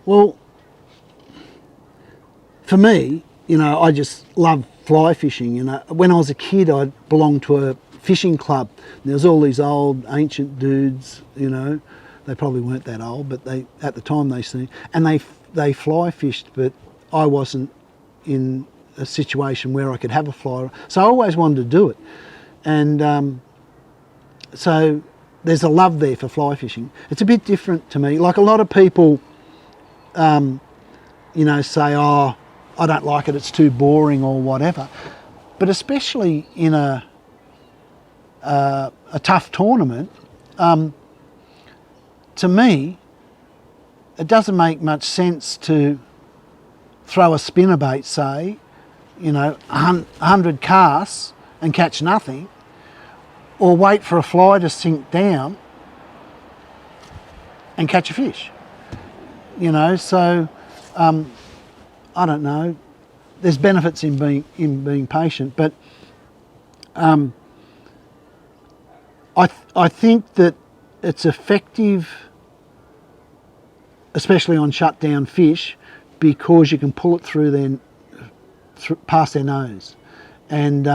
Well, for me, you know, I just love fly fishing. You know, when I was a kid, I belonged to a fishing club. There was all these old ancient dudes, you know, they probably weren't that old, but they, at the time they seemed, and they fly fished, but I wasn't in a situation where I could have a fly. So I always wanted to do it. And so there's a love there for fly fishing. It's a bit different to me. Like a lot of people, you know, say, oh, I don't like it, it's too boring or whatever. But especially in a tough tournament, to me, it doesn't make much sense to throw a spinnerbait, say, you know, 100 casts and catch nothing, or wait for a fly to sink down and catch a fish. You know, so I don't know. There's benefits in being patient, but I think that it's effective, especially on shut down fish, because you can pull it through past their nose. And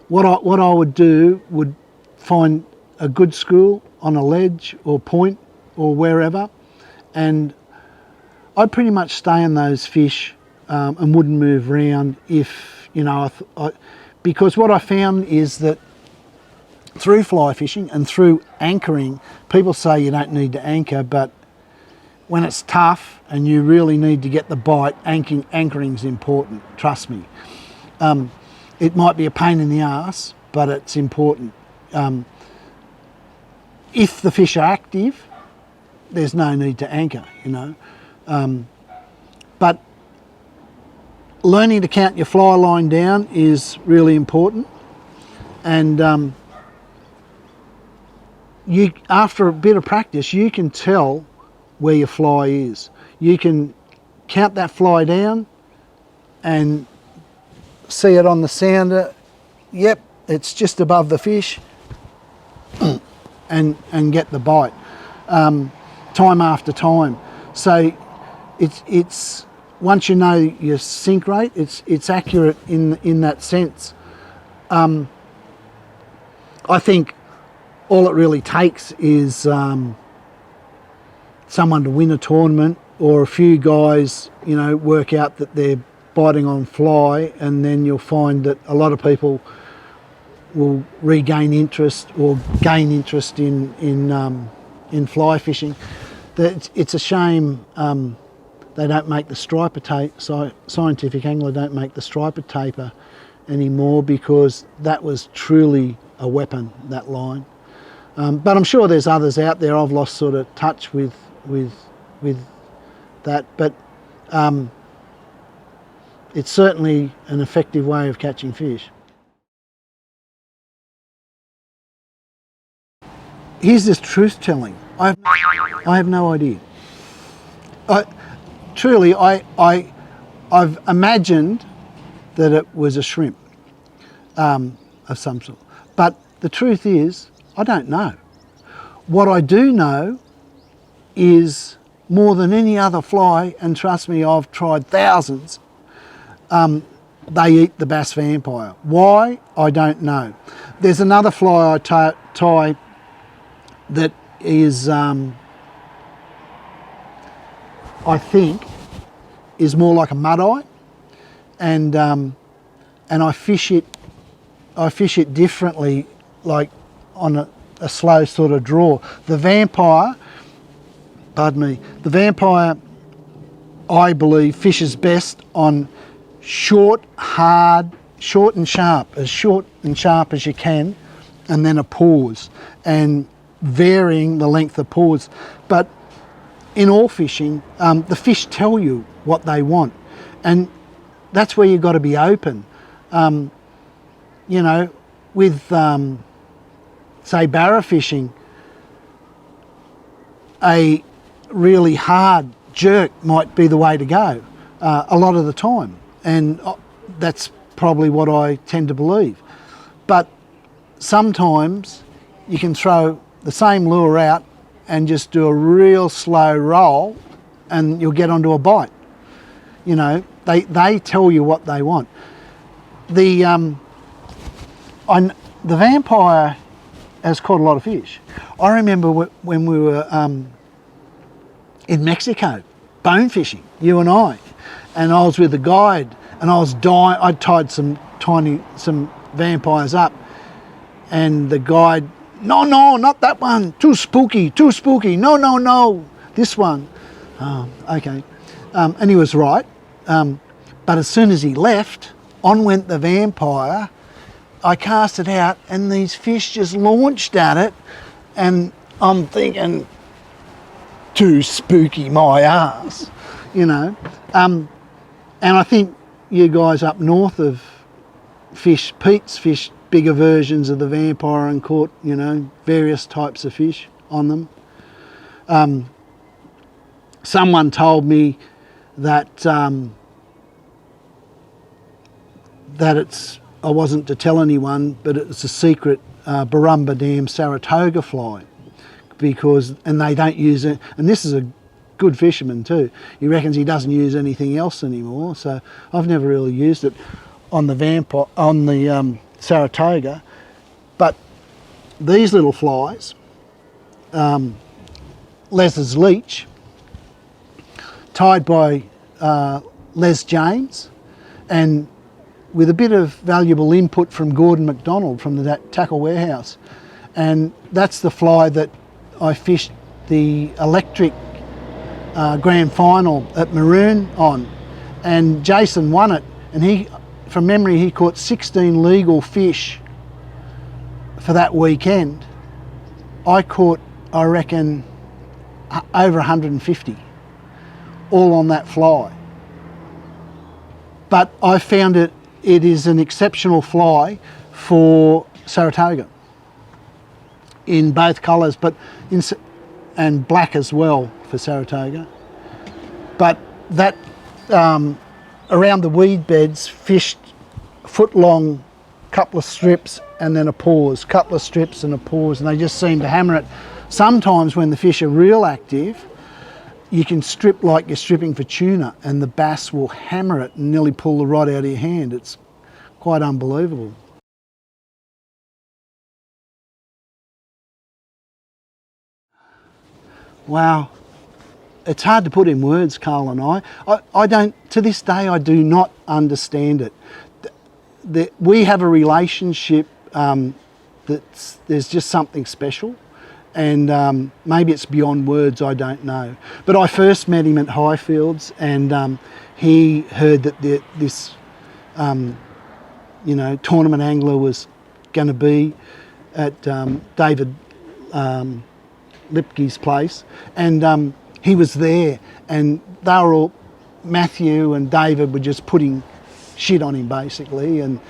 what I would do would find a good school on a ledge or point or wherever, and I'd pretty much stay on those fish and wouldn't move around if, you know, because what I found is that through fly fishing and through anchoring, people say you don't need to anchor, but when it's tough and you really need to get the bite, anchoring is important, trust me. It might be a pain in the ass, but it's important. If the fish are active, there's no need to anchor, you know. But learning to count your fly line down is really important. And after a bit of practice, you can tell where your fly is. You can count that fly down and see it on the sounder. Yep, it's just above the fish, and get the bite time after time. So it's once you know your sink rate, it's accurate in that sense. I think all it really takes is someone to win a tournament, or a few guys, you know, work out that they're biting on fly, and then you'll find that a lot of people will regain interest or gain interest in fly fishing. It's a shame they don't make the striper tape. Scientific angler don't make the striper taper anymore, because that was truly a weapon, that line. But I'm sure there's others out there. I've lost sort of touch with that, but it's certainly an effective way of catching fish. Here's this truth telling. I have no idea. Truly, I've imagined that it was a shrimp of some sort. But the truth is, I don't know. What I do know is, more than any other fly, and trust me, I've tried thousands, they eat the bass vampire. Why? I don't know. There's another fly I tie that is, I think, is more like a mud-eye, and I fish it differently, like on a slow sort of draw. The vampire, pardon me, the vampire, I believe, fishes best on short and sharp as you can, and then a pause, and varying the length of pause. But in all fishing, the fish tell you what they want, and that's where you've got to be open. You know, with say barra fishing, a really hard jerk might be the way to go a lot of the time, and that's probably what I tend to believe. But sometimes you can throw the same lure out and just do a real slow roll and you'll get onto a bite. You know, they tell you what they want. The vampire has caught a lot of fish. I remember when we were in Mexico, bone fishing, you and I was with the guide, and I was dying. I'd tied some vampires up, and the guide, no, not that one, too spooky, no, this one. Oh, okay. And he was right. But as soon as he left, on went the vampire. I cast it out and these fish just launched at it, and I'm thinking, too spooky my ass, you know. And I think you guys up north have Pete's fished bigger versions of the vampire and caught, you know, various types of fish on them. Someone told me that I wasn't to tell anyone, but it's a secret Barumba Dam Saratoga fly, and they don't use it, and this is a good fisherman too. He reckons he doesn't use anything else anymore, so I've never really used it on the Saratoga. But these little flies, Les's leech, tied by Les James, and with a bit of valuable input from Gordon McDonald from the Tackle Warehouse. And that's the fly that I fished the electric grand final at Maroon on. And Jason won it, and he, from memory, he caught 16 legal fish for that weekend. I caught, I reckon, over 150, all on that fly. But I found it is an exceptional fly for Saratoga in both colours, and black as well for Saratoga. But that around the weed beds, fished foot long, couple of strips and then a pause, couple of strips and a pause, and they just seem to hammer it. Sometimes when the fish are real active, you can strip like you're stripping for tuna, and the bass will hammer it and nearly pull the rod out of your hand. It's quite unbelievable. Wow, it's hard to put in words, Carl and I don't, to this day, I do not understand it. We have a relationship there's just something special. And maybe it's beyond words, I don't know. But I first met him at Highfields, and he heard that this tournament angler was going to be at David Lipke's place, and he was there, and they were all, Matthew and David were just putting shit on him basically, and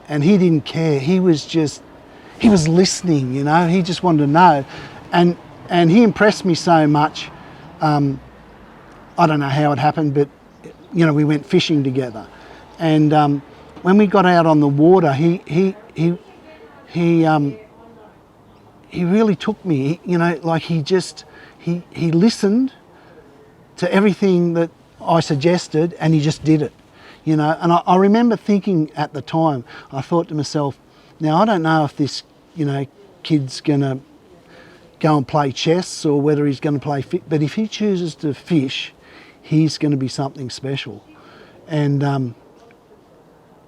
he didn't care. He was listening, you know, he just wanted to know. And he impressed me so much. I don't know how it happened, but, you know, we went fishing together. And when we got out on the water, he really took me, you know, like he listened to everything that I suggested, and he just did it, you know. And I remember thinking at the time, I thought to myself, now I don't know if this, you know, kid's gonna go and play chess or whether he's gonna play but if he chooses to fish, he's gonna be something special. And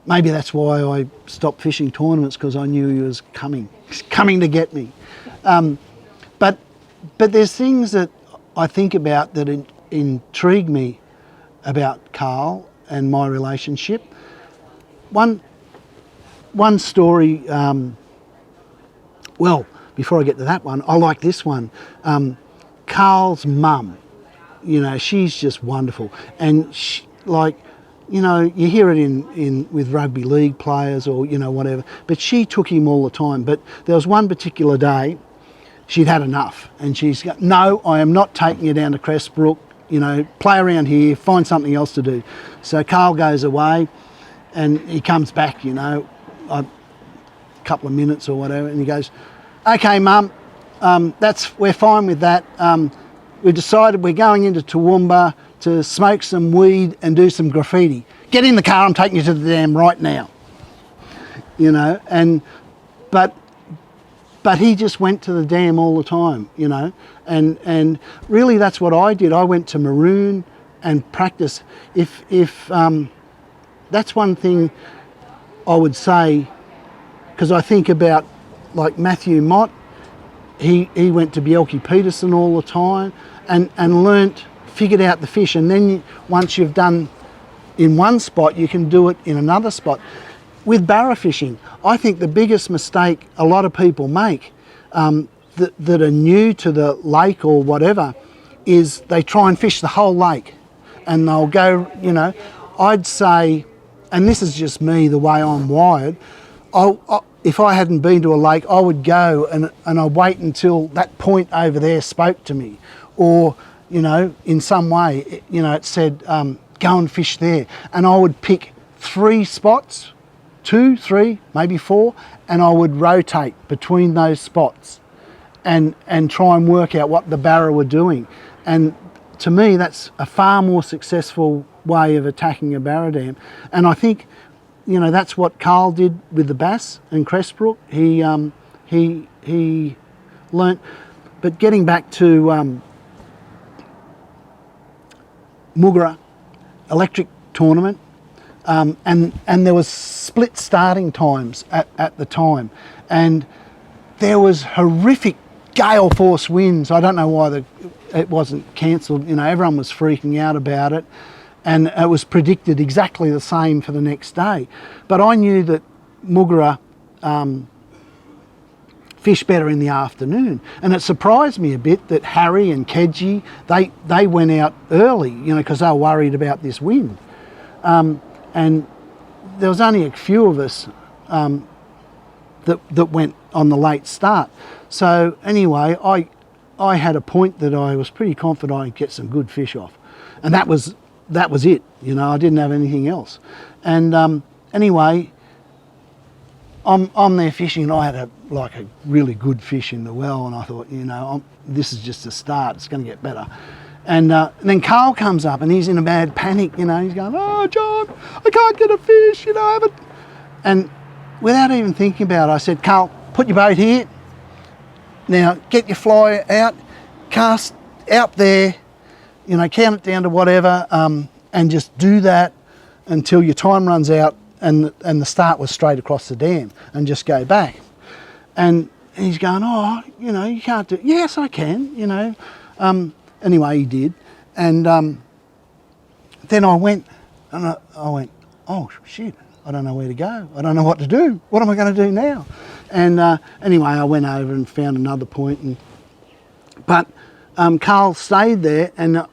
maybe that's why I stopped fishing tournaments, because I knew he was coming to get me. But there's things that I think about that intrigue me about Carl and my relationship. One story, well, before I get to that one, I like this one. Carl's mum, you know, she's just wonderful. And she, like, you know, you hear it with rugby league players or, you know, whatever, but she took him all the time. But there was one particular day, she'd had enough, and she's got, no, I am not taking you down to Crestbrook, you know, play around here, find something else to do. So Carl goes away, and he comes back, you know, a couple of minutes or whatever, and he goes, okay, Mum, we're fine with that. We decided we're going into Toowoomba to smoke some weed and do some graffiti. Get in the car, I'm taking you to the dam right now. You know, but he just went to the dam all the time, you know, and really that's what I did. I went to Maroon and practiced. If that's one thing I would say, because I think about like Matthew Mott, he went to Bjelke Peterson all the time and learnt, figured out the fish, and then once you've done in one spot, you can do it in another spot. With barra fishing, I think the biggest mistake a lot of people make that are new to the lake or whatever is they try and fish the whole lake, and they'll go, you know, I'd say, and this is just me, the way I'm wired, if I hadn't been to a lake, I would go and I'd wait until that point over there spoke to me, or, you know, in some way, you know, it said, go and fish there. And I would pick 3 spots, 2, 3, maybe 4, and I would rotate between those spots and try and work out what the barra were doing. And to me, that's a far more successful way of attacking a barra dam. And I think, you know, that's what Carl did with the bass and Crestbrook. He learnt. But getting back to Muggera electric tournament, and there was split starting times at the time, and there was horrific gale force winds. I don't know why it wasn't cancelled. You know, everyone was freaking out about it, and it was predicted exactly the same for the next day. But I knew that Muggera fish better in the afternoon, and it surprised me a bit that Harry and Kedgie, they went out early, you know, because they were worried about this wind. And there was only a few of us that went on the late start. So anyway, I had a point that I was pretty confident I'd get some good fish off, and that was it. You know, I didn't have anything else. And anyway, I'm there fishing, and I had a really good fish in the well, and I thought, you know, this is just a start. It's going to get better. And then Carl comes up, and he's in a bad panic. You know, he's going, "Oh, John, I can't get a fish. You know, I haven't." And without even thinking about it, I said, "Carl, put your boat here. Now get your fly out, cast out there. You know, count it down to whatever, and just do that until your time runs out." And the start was straight across the dam, and just go back. And he's going, "Oh, you know, you can't do it." "Yes, I can, you know." Anyway, he did. And then I went, and I went, "Oh, shit, I don't know where to go. I don't know what to do. What am I going to do now?" And anyway, I went over and found another point. But Carl stayed there, and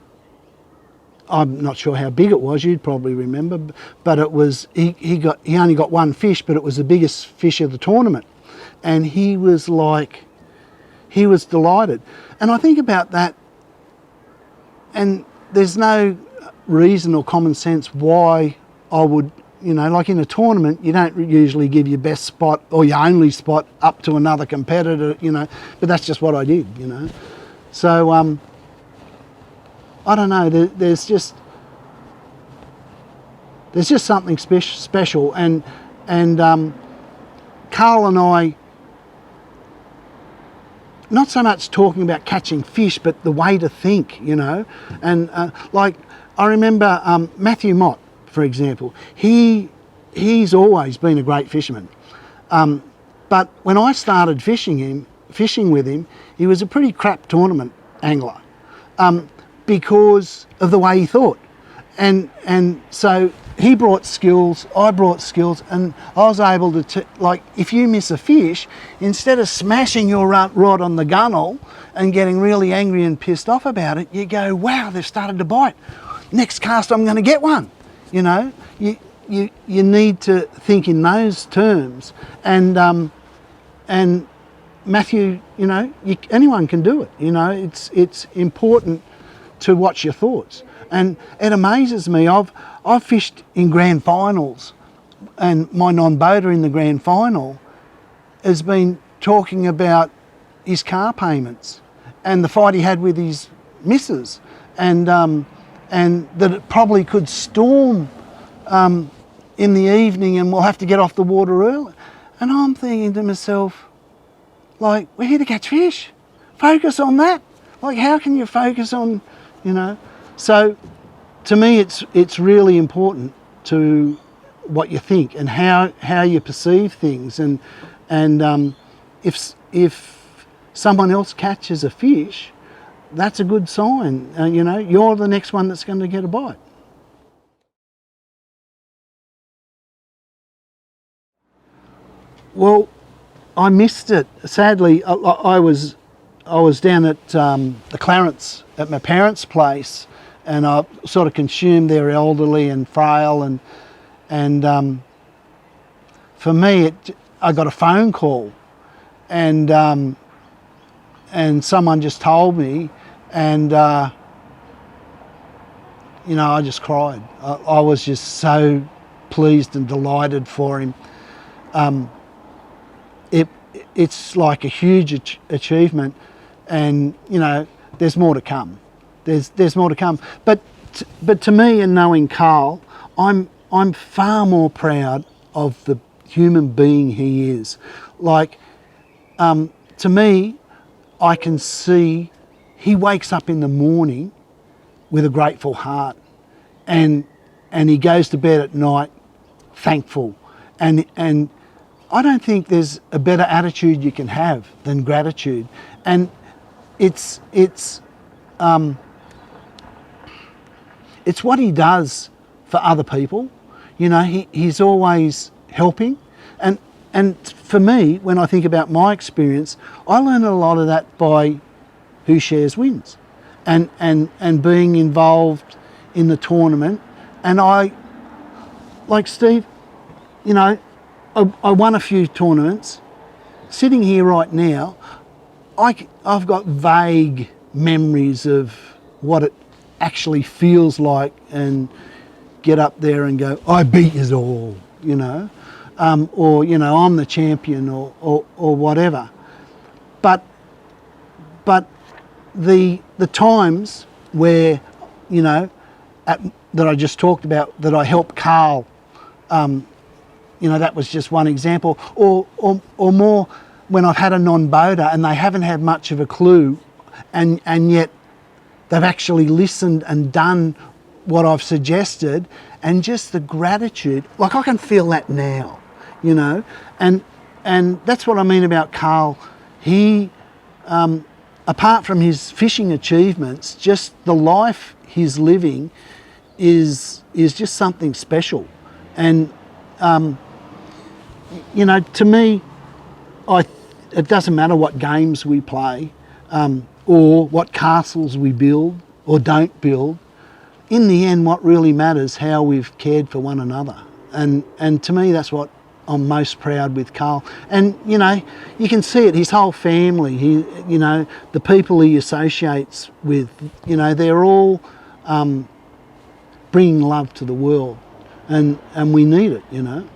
I'm not sure how big it was. You'd probably remember, but it was he only got one fish, but it was the biggest fish of the tournament, and he was delighted. And I think about that, and there's no reason or common sense why I would, you know, like in a tournament, you don't usually give your best spot or your only spot up to another competitor, you know, but that's just what I did, you know. So I don't know, there's just something special, and Carl and I, not so much talking about catching fish, but the way to think, you know. And like I remember Matthew Mott, for example, he's always been a great fisherman, but when I started fishing with him, he was a pretty crap tournament angler. Because of the way he thought, and so he brought skills, I brought skills, and I was able to like, if you miss a fish, instead of smashing your rod on the gunnel and getting really angry and pissed off about it, you go, "Wow, they've started to bite. Next cast I'm going to get one." You know, you need to think in those terms, and Matthew, you know, anyone can do it. You know, it's important to watch your thoughts. And it amazes me, I've fished in grand finals, and my non-boater in the grand final has been talking about his car payments and the fight he had with his missus, and that it probably could storm in the evening and we'll have to get off the water early. And I'm thinking to myself, like, we're here to catch fish. Focus on that. Like, how can you focus on, you know? So to me, it's really important to what you think and how you perceive things. And if someone else catches a fish, that's a good sign. You know, you're the next one that's going to get a bite. Well, I missed it. Sadly, I was down at the Clarence at my parents' place, and I sort of consumed their elderly and frail, and for me, I got a phone call, and someone just told me, and you know, I just cried. I was just so pleased and delighted for him. It's like a huge achievement, and you know, there's more to come. There's more to come. But to me, and knowing Carl, I'm far more proud of the human being he is. Like, to me, I can see he wakes up in the morning with a grateful heart, and he goes to bed at night thankful, and I don't think there's a better attitude you can have than gratitude. And it's what he does for other people. You know, he's always helping. And for me, when I think about my experience, I learned a lot of that by Who Shares Wins, and being involved in the tournament. And I, like Steve, you know, I won a few tournaments. Sitting here right now, I've got vague memories of what it actually feels like, and get up there and go, I beat you all, you know, or, you know, I'm the champion, or whatever. But the times where, you know, that I just talked about, that I helped Carl, you know, that was just one example. Or more when I've had a non-boater and they haven't had much of a clue, and yet they've actually listened and done what I've suggested, and just the gratitude. Like, I can feel that now, you know. And that's what I mean about Carl. He, apart from his fishing achievements, just the life he's living is just something special. And you know, to me, it doesn't matter what games we play, or what castles we build or don't build. In the end, what really matters is how we've cared for one another. And to me, that's what I'm most proud with Carl. And, you know, you can see it, his whole family, you know, the people he associates with, you know, they're all bringing love to the world. And we need it, you know.